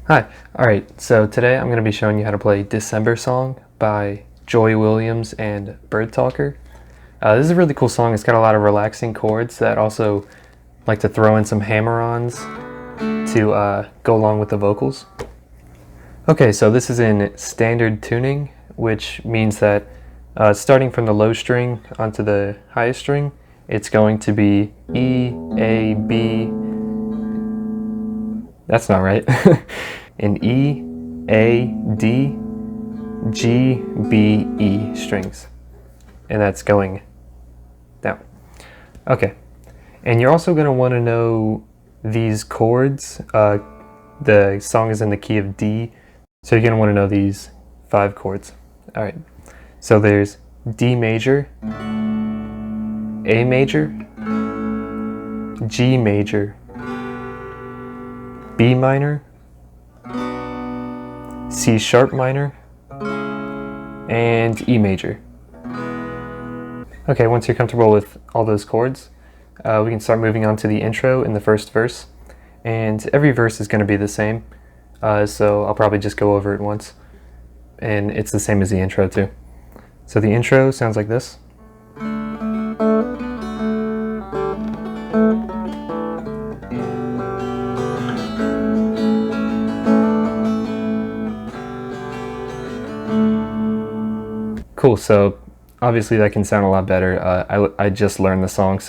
Hi. Alright, so today I'm going to be showing you how to play December Song by Joy Williams and Birdtalker. This is a really cool song. It's got a lot of relaxing chords that also like to throw in some hammer-ons to go along with the vocals. Okay, so this is in standard tuning, which means that starting from the low string onto the highest string, it's going to be E, A, B. That's not right. In E, A, D, G, B, E strings. And that's going down. Okay. And you're also going to want to know these chords. The song is in the key of D, so you're going to want to know these 5 chords. All right. So there's D major, A major, G major, B minor, C sharp minor, and E major. Okay, once you're comfortable with all those chords, we can start moving on to the intro in the first verse. And every verse is going to be the same, so I'll probably just go over it once. And it's the same as the intro too. So the intro sounds like this. Cool, so obviously that can sound a lot better. I just learned the song,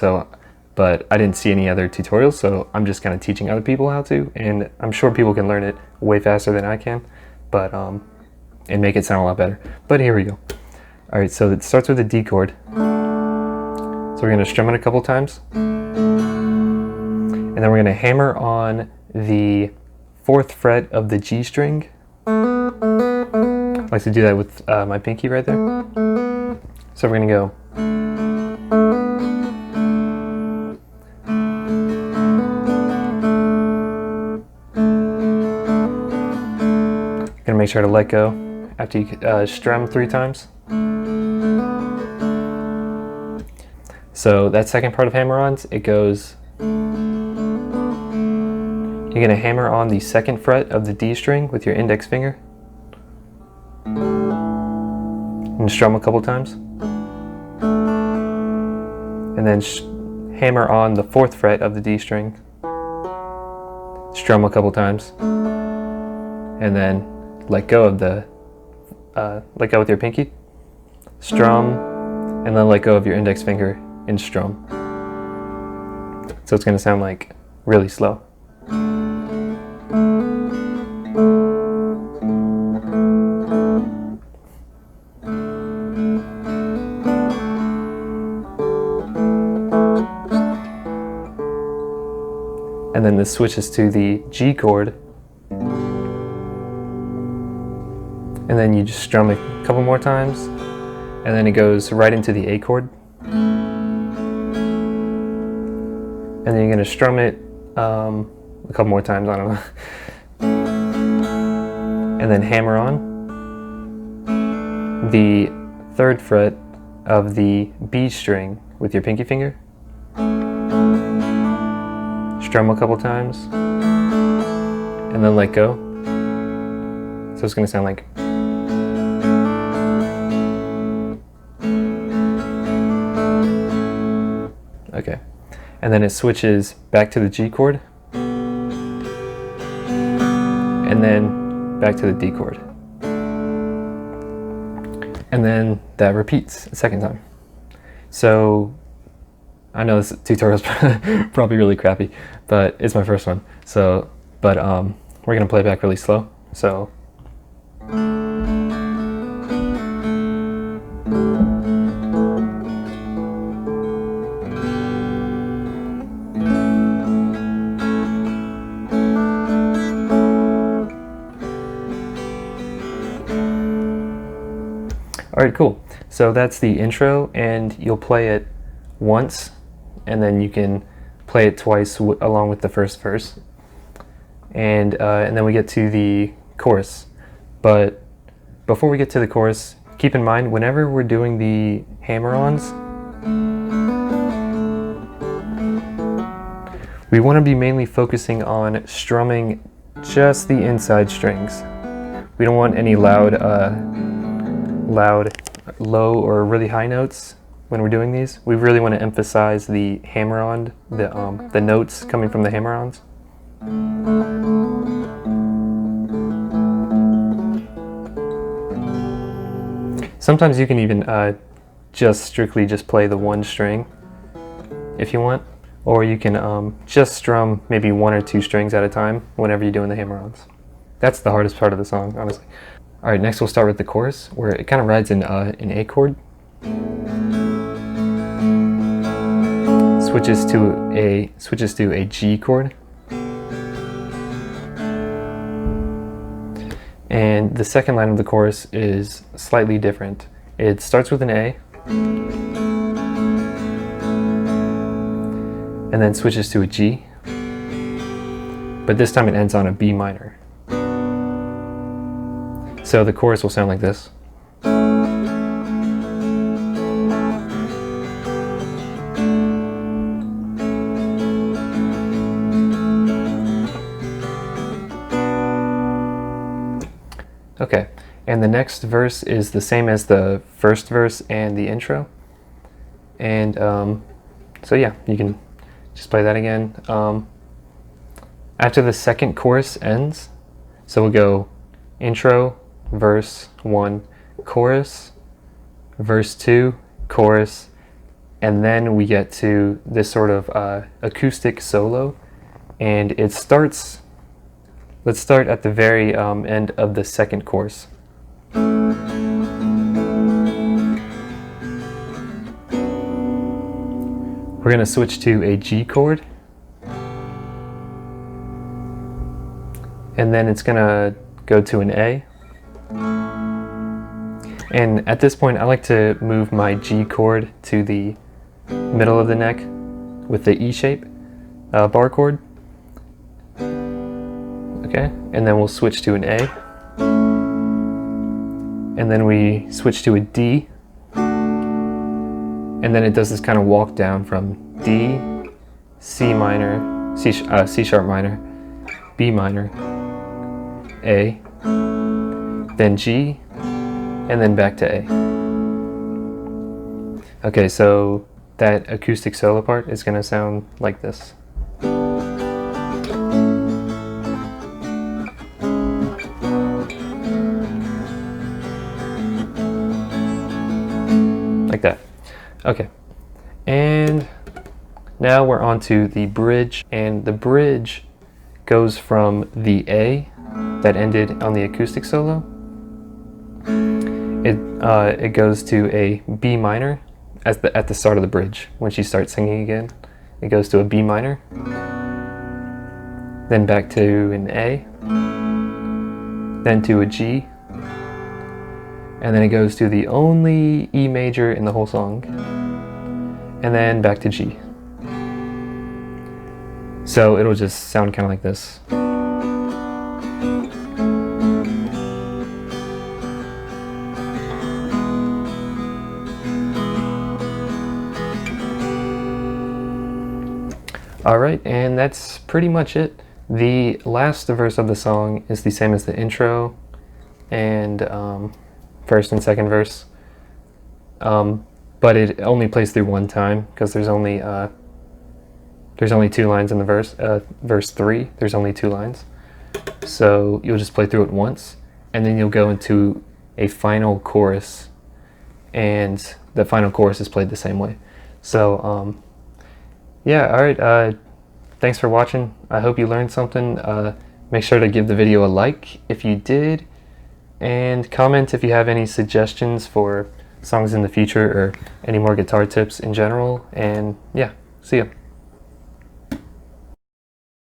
but I didn't see any other tutorials, so I'm just kind of teaching other people how to, and I'm sure people can learn it way faster than I can, but and make it sound a lot better. But here we go. All right, so it starts with a D chord. So we're going to strum it a couple times, and then we're going to hammer on the 4th fret of the G string. I like to do that with my pinky right there. So we're going to go. Going to make sure to let go after you strum 3 times. So that second part of hammer-ons, it goes. You're going to hammer on the 2nd fret of the D string with your index finger. And strum a couple times. And then hammer on the 4th fret of the D string. Strum a couple times. And then let go of let go with your pinky. Strum, and then let go of your index finger and strum. So it's going to sound like really slow. And then this switches to the G chord. And then you just strum a couple more times. And then it goes right into the A chord. And then you're going to strum it a couple more times, I don't know. And then hammer on the 3rd fret of the B string with your pinky finger. Strum a couple times, and then let go. So it's going to sound like. Okay. And then it switches back to the G chord, and then back to the D chord. And then that repeats a second time. So I know this tutorial is probably really crappy, but it's my first one. So, but we're gonna play it back really slow. So. All right, cool. So that's the intro, and you'll play it once, and then you can play it twice along with the first verse, and then we get to the chorus. But before we get to the chorus, keep in mind whenever we're doing the hammer-ons, we want to be mainly focusing on strumming just the inside strings. We don't want any loud, low or really high notes when we're doing these. We really want to emphasize the hammer-on, the notes coming from the hammer-ons. Sometimes you can even just strictly play the one string if you want, or you can just strum maybe one or two strings at a time whenever you're doing the hammer-ons. That's the hardest part of the song, honestly. All right, next we'll start with the chorus, where it kind of rides in an A chord, switches to a G chord, and the second line of the chorus is slightly different. It starts with an A, and then switches to a G, but this time it ends on a B minor. So the chorus will sound like this. Okay, and the next verse is the same as the first verse and the intro. And so yeah, you can just play that again. After the second chorus ends, so we'll go intro, verse 1, chorus, verse 2, chorus, and then we get to this sort of acoustic solo, and it starts, let's start at the very end of the second chorus. We're going to switch to a G chord, and then it's going to go to an A. And at this point, I like to move my G chord to the middle of the neck with the E shape bar chord. Okay, and then we'll switch to an A. And then we switch to a D. And then it does this kind of walk down from D, C minor, C sharp minor, B minor, A, then G, and then back to A. Okay, so that acoustic solo part is going to sound like this. Like that. Okay, and now we're on to the bridge, and the bridge goes from the A that ended on the acoustic solo. It goes to a B minor at the start of the bridge. When she starts singing again, it goes to a B minor, then back to an A, then to a G, and then it goes to the only E major in the whole song, and then back to G. So it'll just sound kind of like this. Alright, and that's pretty much it. The last verse of the song is the same as the intro and first and second verse, but it only plays through one time because there's only 2 lines in the verse. Verse 3, there's only 2 lines, so you'll just play through it once, and then you'll go into a final chorus, and the final chorus is played the same way. So yeah, alright, thanks for watching. I hope you learned something. Make sure to give the video a like if you did, and comment if you have any suggestions for songs in the future or any more guitar tips in general. And yeah, see ya.